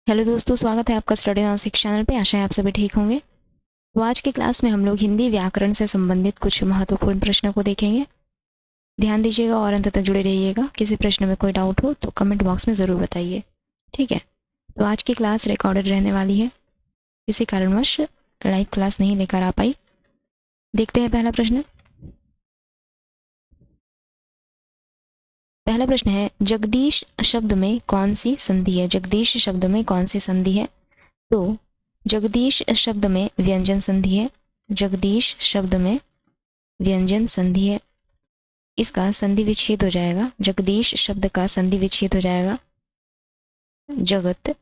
Hello दोस्तों, स्वागत है आपका स्टडी नासिक चैनल पे। आशा है आप सभी ठीक होंगे। तो आज की क्लास में हम लोग हिंदी व्याकरण से संबंधित कुछ महत्वपूर्ण प्रश्नों को देखेंगे। ध्यान दीजिएगा और अंत तक जुड़े रहिएगा। किसी प्रश्न में कोई डाउट हो तो कमेंट बॉक्स में ज़रूर बताइए, ठीक है। तो आज की क्लास रिकॉर्डेड रहने वाली है, किसी कारणवश लाइव क्लास नहीं लेकर आ पाई। देखते हैं पहला प्रश्न। पहला प्रश्न है, जगदीश शब्द में कौन सी संधि है? जगदीश शब्द में कौन सी संधि है? तो जगदीश शब्द में व्यंजन संधि है। जगदीश शब्द में व्यंजन संधि है। इसका संधि विच्छेद हो जाएगा। जगदीश शब्द का संधि विच्छेद हो जाएगा जगत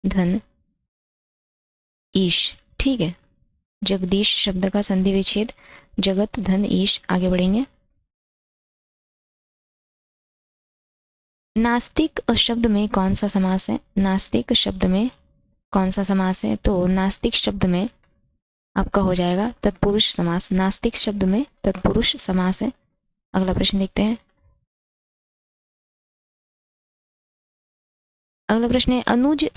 धन ईश, ठीक है। जगदीश शब्द का संधि विच्छेद जगत धन ईश। आगे बढ़ेंगे। नास्तिक शब्द में कौन सा समास है? नास्तिक शब्द में कौन सा समास है? तो नास्तिक शब्द में आपका हो जाएगा तत्पुरुष समास। नास्तिक शब्द में तत्पुरुष समास है। अगला प्रश्न देखते हैं। अगला प्रश्न है, अनुज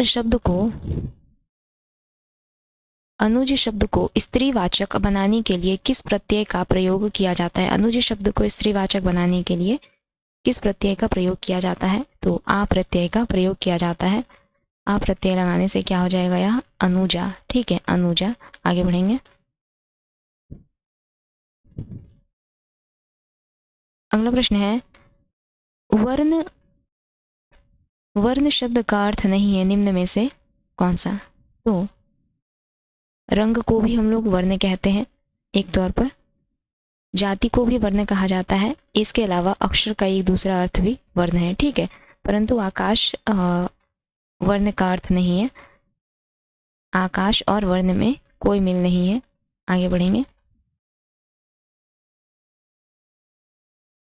शब्द को स्त्रीवाचक बनाने के लिए किस प्रत्यय का प्रयोग किया जाता है? अनुज शब्द को स्त्रीवाचक बनाने के लिए किस प्रत्यय का प्रयोग किया जाता है? तो आ प्रत्यय का प्रयोग किया जाता है। आ प्रत्यय लगाने से क्या हो जाएगा? यह अनुजा, ठीक है, अनुजा। आगे बढ़ेंगे। अगला प्रश्न है, वर्ण वर्ण शब्द का अर्थ नहीं है निम्न में से कौन सा? तो रंग को भी हम लोग वर्ण कहते हैं एक तौर पर, जाति को भी वर्ण कहा जाता है। इसके अलावा अक्षर का एक दूसरा अर्थ भी वर्ण है, ठीक है। परंतु आकाश वर्ण का अर्थ नहीं है। आकाश और वर्ण में कोई मेल नहीं है। आगे बढ़ेंगे।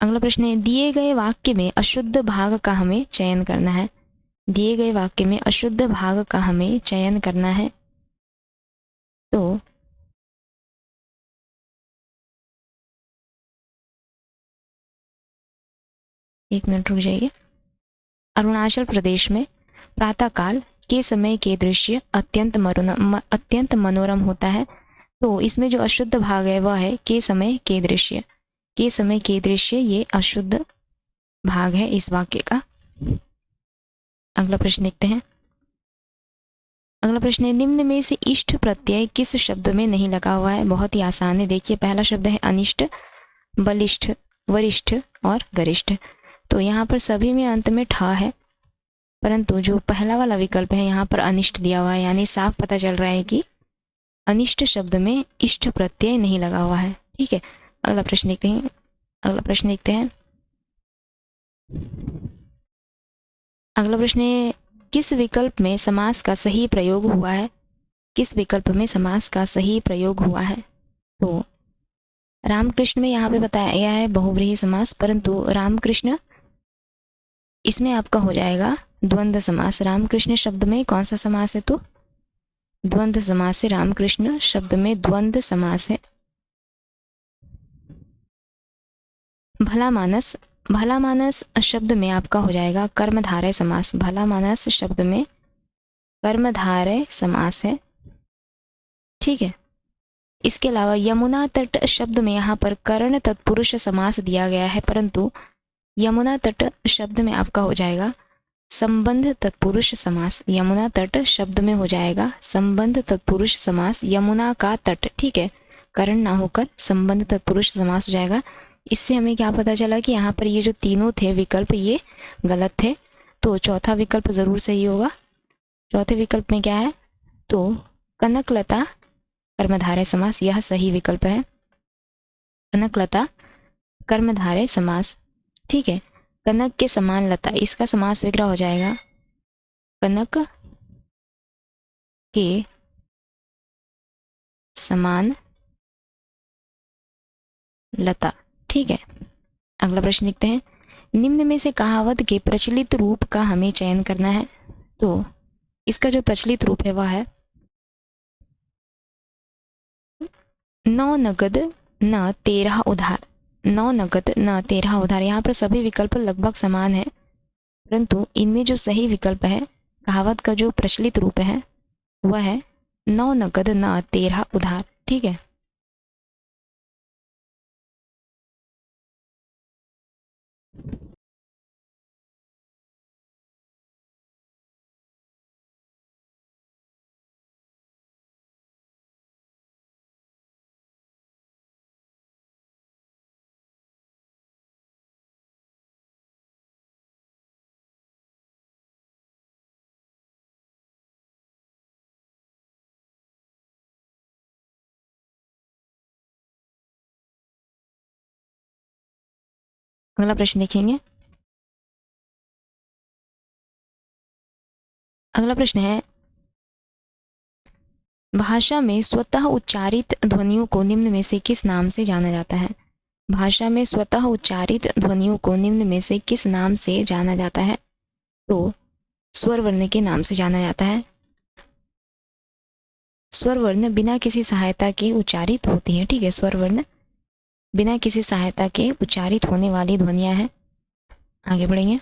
अगला प्रश्न है, दिए गए वाक्य में अशुद्ध भाग का हमें चयन करना है। दिए गए वाक्य में अशुद्ध भाग का हमें चयन करना है। तो एक मिनट रुक जाइए। अरुणाचल प्रदेश में प्रातःकाल के समय के दृश्य अत्यंत मनोरम होता है। तो इसमें जो अशुद्ध भाग है वह है के समय के दृश्य। के समय के दृश्य ये अशुद्ध भाग है इस वाक्य का। अगला प्रश्न देखते हैं। अगला प्रश्न है, निम्न में से इष्ट प्रत्यय किस शब्द में नहीं लगा हुआ है? बहुत ही आसान है। देखिए, पहला शब्द है अनिष्ट, बलिष्ठ, वरिष्ठ और गरिष्ठ। तो यहाँ पर सभी में अंत में ठ है, परंतु जो पहला वाला विकल्प है यहाँ पर अनिष्ट दिया हुआ है, यानी साफ पता चल रहा है कि अनिष्ट शब्द में इष्ट प्रत्यय नहीं लगा हुआ है, ठीक है। अगला प्रश्न देखते हैं। अगला प्रश्न देखते हैं। अगला प्रश्न है, किस विकल्प में समास का सही प्रयोग हुआ है? किस विकल्प में समास का सही प्रयोग हुआ है? तो रामकृष्ण में यहाँ पे बताया गया है बहुव्रीहि समास, परंतु रामकृष्ण इसमें आपका हो जाएगा द्वंद्व समास। रामकृष्ण शब्द में कौन सा समास है? तो द्वंद्व समास है। रामकृष्ण शब्द में द्वंद्व समास है। भला मानस, भला मानस शब्द में आपका हो जाएगा कर्मधारय समास। भला मानस शब्द में कर्मधारय समास है, ठीक है। इसके अलावा यमुना तट शब्द में यहाँ पर कर्ण तत्पुरुष समास दिया गया है, परंतु यमुना तट शब्द में आपका हो जाएगा संबंध तत्पुरुष समास। यमुना तट शब्द में हो जाएगा संबंध तत्पुरुष समास। यमुना का तट, ठीक है, कर्ण ना होकर संबंध तत्पुरुष समास हो जाएगा। इससे हमें क्या पता चला कि यहाँ पर ये जो तीनों थे विकल्प ये गलत थे। तो चौथा विकल्प जरूर सही होगा। चौथे विकल्प में क्या है? तो कनकलता कर्मधारय समास, यह सही विकल्प है। कनकलता कर्मधारय समास, ठीक है। कनक के समान लता, इसका समास विग्रह हो जाएगा कनक के समान लता, ठीक है। अगला प्रश्न लिखते हैं, निम्न में से कहावत के प्रचलित रूप का हमें चयन करना है। तो इसका जो प्रचलित रूप है वह है नौ नगद न 13 उधार। 9 नगद न 13 उधार। यहाँ पर सभी विकल्प लगभग समान है, परंतु इनमें जो सही विकल्प है, कहावत का जो प्रचलित रूप है वह है 9 नगद न 13 उधार। ठीक है, अगला प्रश्न देखेंगे। अगला प्रश्न है, भाषा में स्वतः उच्चारित ध्वनियों को निम्न में से किस नाम से जाना जाता है? भाषा में स्वतः उच्चारित ध्वनियों को निम्न में से किस नाम से जाना जाता है? तो स्वर वर्ण के नाम से जाना जाता है। स्वर वर्ण बिना किसी सहायता के उच्चारित होती हैं। ठीक है, स्वर वर्ण बिना किसी सहायता के उच्चारित होने वाली ध्वनियां हैं। आगे बढ़ेंगे।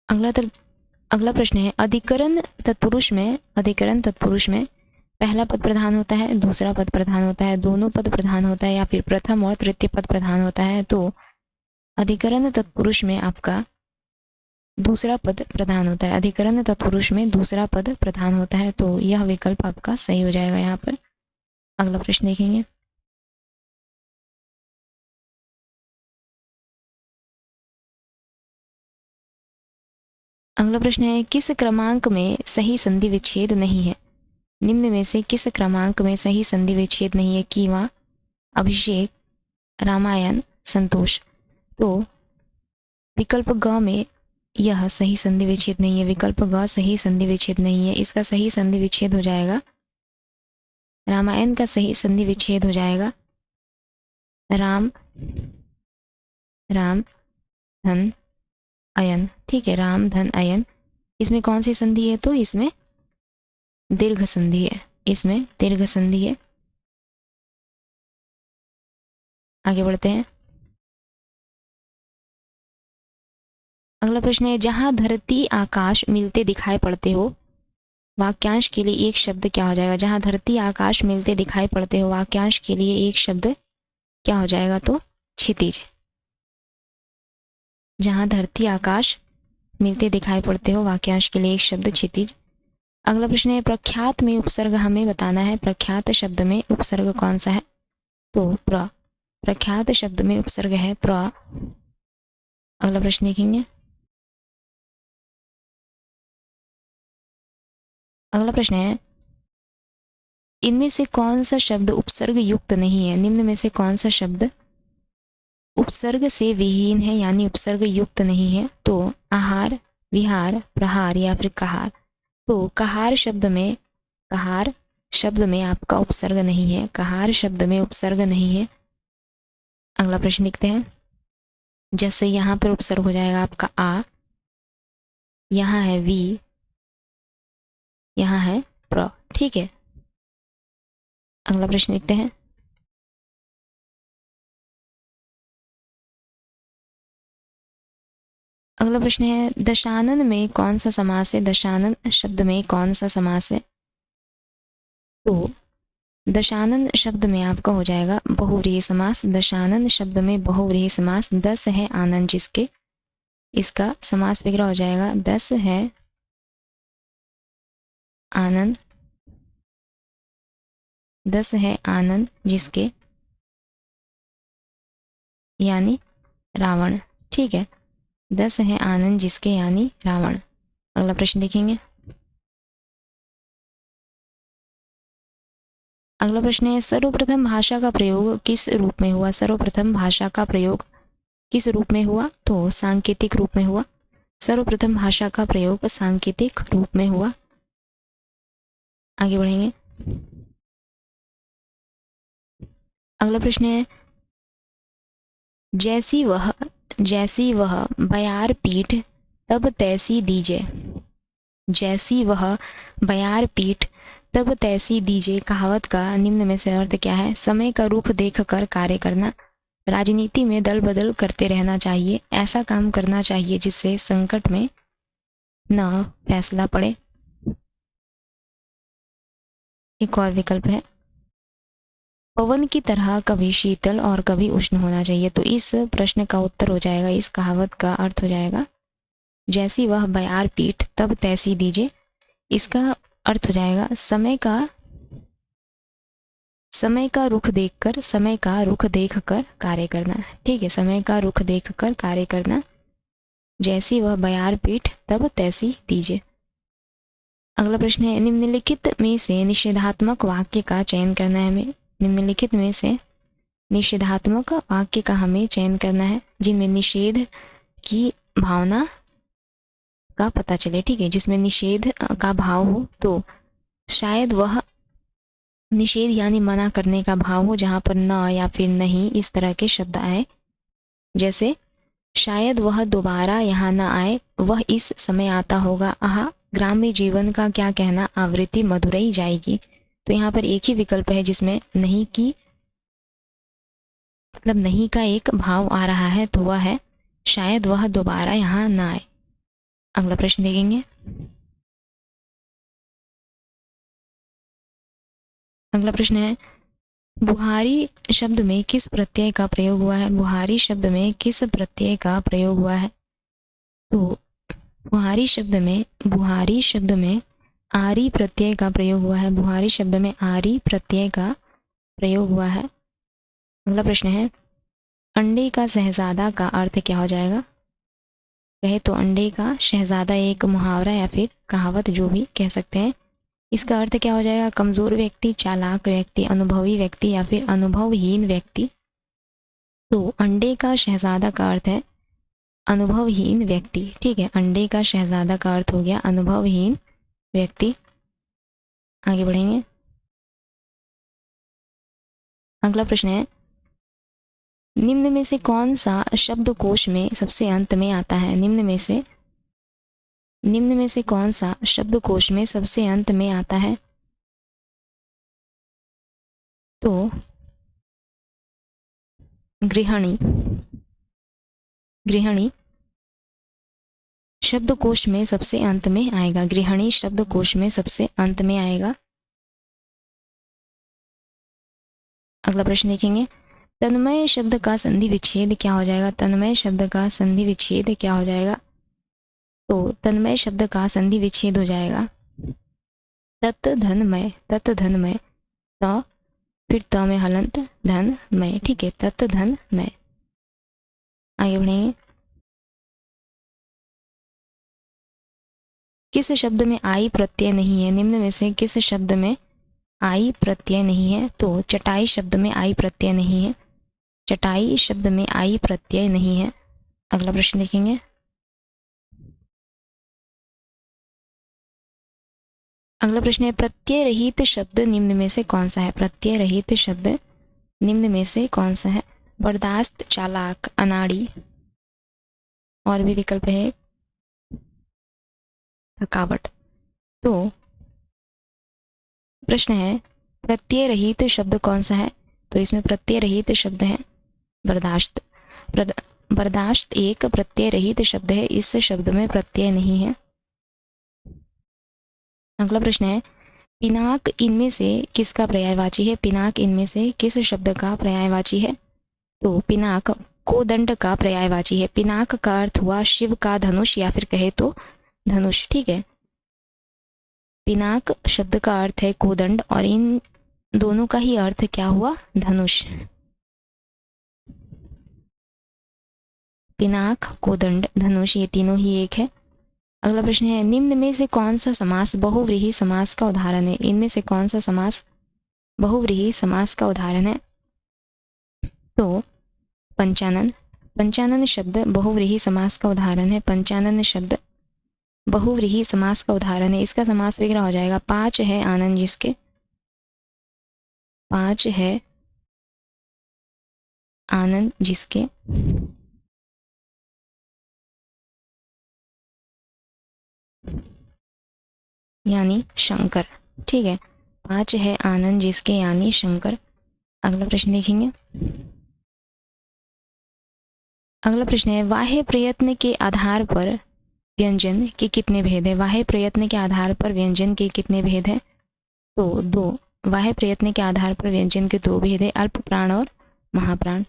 अगला प्रश्न है, अधिकरण तत्पुरुष में पहला पद प्रधान होता है, दूसरा पद प्रधान होता है, दोनों पद प्रधान होता है, या फिर प्रथम और तृतीय पद प्रधान होता है? तो अधिकरण तत्पुरुष में आपका दूसरा पद प्रधान होता है। अधिकरण तत्पुरुष में दूसरा पद प्रधान होता है, तो यह विकल्प आपका सही हो जाएगा यहाँ पर। अगला प्रश्न देखेंगे। अगला प्रश्न है, किस क्रमांक में सही संधि विच्छेद नहीं है? निम्न में से किस क्रमांक में सही संधि विच्छेद नहीं है? कीवा, अभिषेक, रामायण, संतोष? तो विकल्प ग में यह सही संधि विच्छेद नहीं है। विकल्प ग सही संधि विच्छेद नहीं है। इसका सही संधि विच्छेद हो जाएगा, रामायण का सही संधि विच्छेद हो जाएगा राम धन अयन। ठीक है, राम धन अयन। इसमें कौन सी संधि है? तो इसमें दीर्घ संधि है। इसमें दीर्घ संधि है। आगे बढ़ते हैं। अगला प्रश्न है, जहां धरती आकाश मिलते दिखाई पड़ते हो, वाक्यांश के लिए एक शब्द क्या हो जाएगा? जहां धरती आकाश मिलते दिखाई पड़ते हो, वाक्यांश के लिए एक शब्द क्या हो जाएगा? तो क्षितिज। जहां धरती आकाश मिलते दिखाई पड़ते हो, वाक्यांश के लिए एक शब्द क्षितिज। अगला प्रश्न है, प्रख्यात में उपसर्ग हमें बताना है। प्रख्यात शब्द में उपसर्ग कौन सा है? तो प्रख्यात शब्द में उपसर्ग है प्र। अगला प्रश्न देखेंगे। अगला प्रश्न है, इनमें से कौन सा शब्द उपसर्ग युक्त नहीं है? निम्न में से कौन सा शब्द उपसर्ग से विहीन है, यानी उपसर्ग युक्त नहीं है? तो आहार, विहार, प्रहार, या फिर कहार? तो कहार शब्द में आपका उपसर्ग नहीं है। कहार शब्द में उपसर्ग नहीं है। अगला प्रश्न देखते हैं। जैसे यहाँ पर उपसर्ग हो जाएगा आपका आ, यहाँ है वी, यहाँ है प्र। ठीक है, अगला प्रश्न देखते हैं। अगला प्रश्न है, दशानन में कौन सा समास है? दशानन शब्द में कौन सा समास है? तो दशानन शब्द में आपका हो जाएगा बहुव्रीहि समास। दशानन शब्द में बहुव्रीहि समास। 10 है आनंद जिसके, इसका समास विग्रह हो जाएगा 10 है आनंद, 10 है आनंद जिसके, यानी रावण। ठीक है, 10 है आनंद जिसके यानी रावण। अगला प्रश्न देखेंगे। अगला प्रश्न है, सर्वप्रथम भाषा का प्रयोग किस रूप में हुआ? सर्वप्रथम भाषा का प्रयोग किस रूप में हुआ? तो सांकेतिक रूप में हुआ। सर्वप्रथम भाषा का प्रयोग सांकेतिक रूप में हुआ। आगे बढ़ेंगे। अगला प्रश्न है, जैसी वह बयार पीठ तब तैसी दीजे। जैसी वह बयार पीठ तब तैसी दीजे कहावत का निम्न में से अर्थ क्या है? समय का रुख देखकर कार्य करना, राजनीति में दल बदल करते रहना चाहिए, ऐसा काम करना चाहिए जिससे संकट में न फैसला पड़े। एक और विकल्प है, पवन की तरह कभी शीतल और कभी उष्ण होना चाहिए। तो इस प्रश्न का उत्तर हो जाएगा, इस कहावत का अर्थ हो जाएगा, जैसी वह बयार पीठ तब तैसी दीजिए। इसका अर्थ हो जाएगा, समय का रुख देखकर कार्य करना। ठीक है, समय का रुख देखकर कार्य करना, जैसी वह बयार पीठ तब तैसी दीजिए। अगला प्रश्न है, निम्नलिखित में से निषेधात्मक वाक्य का चयन करना है हमें। निम्नलिखित में से निषेधात्मक वाक्य का हमें चयन करना है जिनमें निषेध की भावना का पता चले। ठीक है, जिसमें निषेध का भाव हो, तो शायद वह निषेध यानी मना करने का भाव हो, जहां पर न या फिर नहीं इस तरह के शब्द आए। जैसे शायद वह दोबारा यहाँ न आए, वह इस समय आता होगा, आहा ग्राम्य जीवन का क्या कहना, आवृत्ति मधुरई जाएगी। तो यहाँ पर एक ही विकल्प है जिसमें नहीं की मतलब नहीं का एक भाव आ रहा है, तो वह है शायद वह दोबारा यहाँ न आए। अगला प्रश्न देखेंगे। अगला प्रश्न है, बुहारी शब्द में किस प्रत्यय का प्रयोग हुआ है। बुहारी शब्द में किस प्रत्यय का प्रयोग हुआ है। तो बुहारी शब्द में आरी प्रत्यय का प्रयोग हुआ है। बुहारी शब्द में आरी प्रत्यय का प्रयोग हुआ है। अगला प्रश्न है, अंडे का शहजादा का अर्थ क्या हो जाएगा। कहे तो अंडे का शहजादा एक मुहावरा या फिर कहावत जो भी कह सकते हैं। इसका अर्थ क्या हो जाएगा, कमजोर व्यक्ति, चालाक व्यक्ति, अनुभवी व्यक्ति या फिर अनुभवहीन व्यक्ति। तो अंडे का शहजादा का अर्थ है अनुभवहीन व्यक्ति। ठीक है, अंडे का शहजादा का अर्थ हो गया अनुभवहीन व्यक्ति। आगे बढ़ेंगे। अगला प्रश्न है, निम्न में से कौन सा शब्दकोश में सबसे अंत में आता है। निम्न में से कौन सा शब्दकोश में सबसे अंत में आता है। तो गृहिणी शब्दकोश में सबसे अंत में आएगा। गृहिणी शब्दकोश में सबसे अंत में आएगा। अगला प्रश्न देखेंगे, तन्मय शब्द का संधि विच्छेद क्या हो जाएगा। तन्मय शब्द का संधि विच्छेद क्या हो जाएगा। तो तन्मय शब्द का संधि विच्छेद हो जाएगा तत्धनमय। तो फिर त में हलंत धनमय। ठीक है, तत्धनमय। आगे बढ़ेंगे। किस शब्द में आई प्रत्यय नहीं है। निम्न में से किस शब्द में आई प्रत्यय नहीं है। तो चटाई शब्द में आई प्रत्यय नहीं है। चटाई शब्द में आई प्रत्यय नहीं है। अगला प्रश्न देखेंगे। अगला प्रश्न है, प्रत्यय रहित शब्द निम्न में से कौन सा है। प्रत्यय रहित शब्द निम्न में से कौन सा है। बर्दाश्त, चालाक, अनाड़ी, और भी विकल्प है थकावट। तो प्रश्न है, प्रत्यय रहित शब्द कौन सा है। तो इसमें प्रत्यय रहित शब्द है बर्दाश्त। बर्दाश्त एक प्रत्यय रहित शब्द है, इस शब्द में प्रत्यय नहीं है। अगला प्रश्न है, पिनाक इनमें से किसका पर्यायवाची है। पिनाक इनमें से किस शब्द का पर्यायवाची है। तो पिनाक कोदंड का पर्यायवाची है। पिनाक का अर्थ हुआ शिव का धनुष या फिर कहे तो धनुष। ठीक है, पिनाक शब्द का अर्थ है कोदंड और इन दोनों का ही अर्थ क्या हुआ, धनुष। पिनाक, कोदंड, धनुष, ये तीनों ही एक है। अगला प्रश्न है, निम्न में से कौन सा समास बहुव्रीहि समास का उदाहरण है। इनमें से कौन सा समास बहुव्रीहि समास का उदाहरण है। तो पंचानन शब्द बहुव्रीहि समास का उदाहरण है। पंचानन शब्द बहुव्रीहि समास का उदाहरण है। इसका समास विग्रह हो जाएगा, पांच है आनंद जिसके। पांच है आनंद जिसके। यानी शंकर। ठीक है, पांच है आनंद जिसके यानी शंकर। अगला प्रश्न देखेंगे। अगला प्रश्न है वाह्य प्रयत्न के आधार पर व्यंजन के कितने भेद है। वाह्य प्रयत्न के आधार पर व्यंजन के कितने भेद है? तो दो। वाह्य प्रयत्न के आधार पर व्यंजन के दो भेद है, अल्प प्राण और महाप्राण।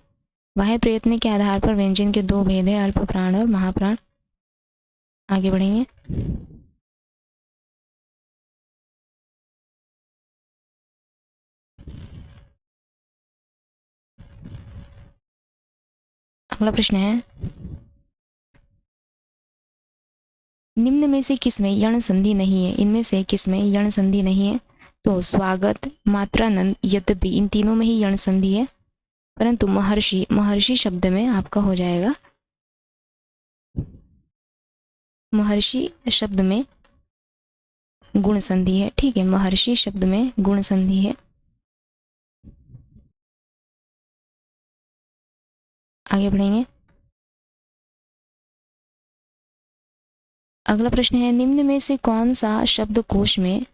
वाह्य प्रयत्न के आधार पर व्यंजन के दो भेद है, अल्प प्राण और महाप्राण। आगे बढ़ेंगे। अगला प्रश्न है निम्न में से किसमें यण संधि नहीं है। इनमें से किसमें यण संधि नहीं है? तो स्वागत, मात्रानंद, यद्यपि इन तीनों में ही यण संधि है, परंतु महर्षि, महर्षि शब्द में आपका हो जाएगा, महर्षि शब्द में गुण संधि है। ठीक है, महर्षि शब्द में गुण संधि है। आगे बढ़ेंगे। अगला प्रश्न है निम्न में से कौन सा शब्दकोश में,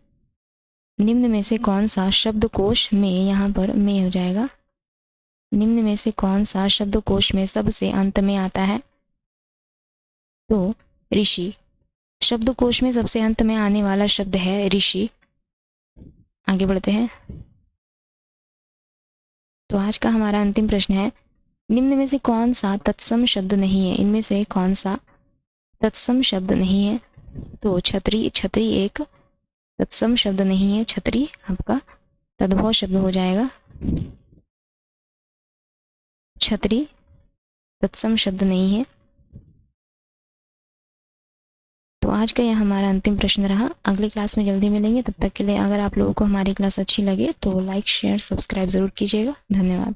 निम्न में से कौन सा शब्दकोश में, यहाँ पर में हो जाएगा, निम्न में से कौन सा शब्दकोश में सबसे अंत में आता है? तो ऋषि। शब्दकोश में सबसे अंत में आने वाला शब्द है ऋषि। आगे बढ़ते हैं। तो आज का हमारा अंतिम प्रश्न है निम्न में से कौन सा तत्सम शब्द नहीं है। इनमें से कौन सा तत्सम शब्द नहीं है? तो छतरी, छतरी एक तत्सम शब्द नहीं है। छतरी आपका तद्भव शब्द हो जाएगा। छतरी तत्सम शब्द नहीं है। तो आज का यह हमारा अंतिम प्रश्न रहा। अगली क्लास में जल्दी मिलेंगे, तब तक के लिए अगर आप लोगों को हमारी क्लास अच्छी लगे तो लाइक, शेयर, सब्सक्राइब ज़रूर कीजिएगा। धन्यवाद।